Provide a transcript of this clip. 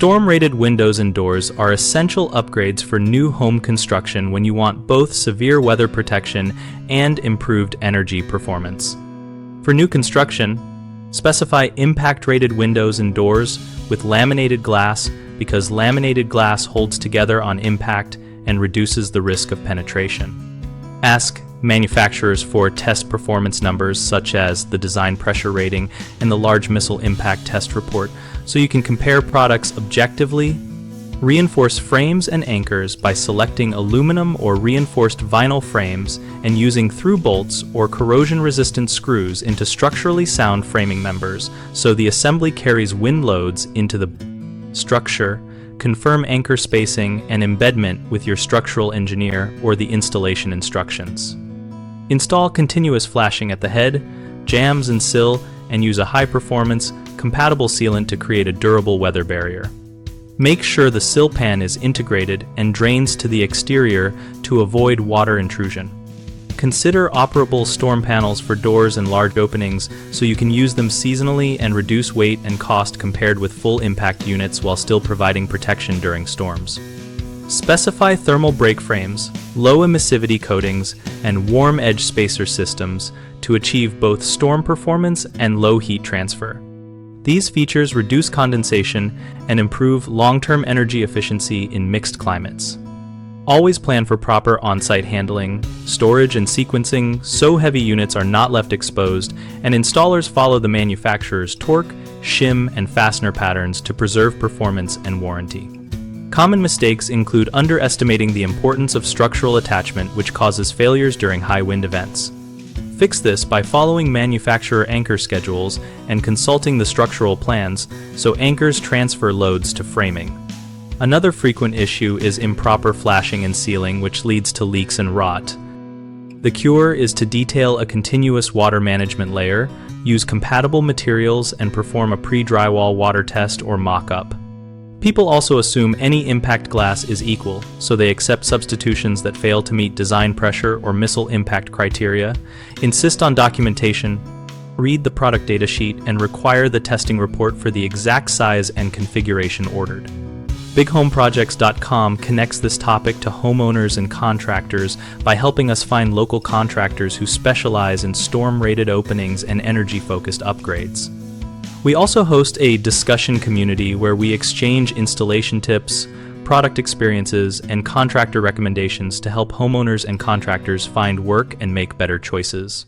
Storm-rated windows and doors are essential upgrades for new home construction when you want both severe weather protection and improved energy performance. For new construction, specify impact-rated windows and doors with laminated glass because laminated glass holds together on impact and reduces the risk of penetration. Ask manufacturers for test performance numbers such as the design pressure rating and the large missile impact test report so you can compare products objectively. Reinforce frames and anchors by selecting aluminum or reinforced vinyl frames and using through bolts or corrosion-resistant screws into structurally sound framing members so the assembly carries wind loads into the structure. Confirm anchor spacing and embedment with your structural engineer or the installation instructions. Install continuous flashing at the head, jambs, and sill, and use a high-performance, compatible sealant to create a durable weather barrier. Make sure the sill pan is integrated and drains to the exterior to avoid water intrusion. Consider operable storm panels for doors and large openings so you can use them seasonally and reduce weight and cost compared with full impact units while still providing protection during storms. Specify thermal break frames, low-emissivity coatings, and warm edge spacer systems to achieve both storm performance and low heat transfer. These features reduce condensation and improve long-term energy efficiency in mixed climates. Always plan for proper on-site handling, storage, and sequencing so heavy units are not left exposed, and installers follow the manufacturer's torque, shim, and fastener patterns to preserve performance and warranty. Common mistakes include underestimating the importance of structural attachment, which causes failures during high wind events. Fix this by following manufacturer anchor schedules and consulting the structural plans so anchors transfer loads to framing. Another frequent issue is improper flashing and sealing, which leads to leaks and rot. The cure is to detail a continuous water management layer, use compatible materials, and perform a pre-drywall water test or mock-up. People also assume any impact glass is equal, so they accept substitutions that fail to meet design pressure or missile impact criteria. Insist on documentation, read the product data sheet, and require the testing report for the exact size and configuration ordered. BigHomeProjects.com connects this topic to homeowners and contractors by helping us find local contractors who specialize in storm-rated openings and energy-focused upgrades. We also host a discussion community where we exchange installation tips, product experiences, and contractor recommendations to help homeowners and contractors find work and make better choices.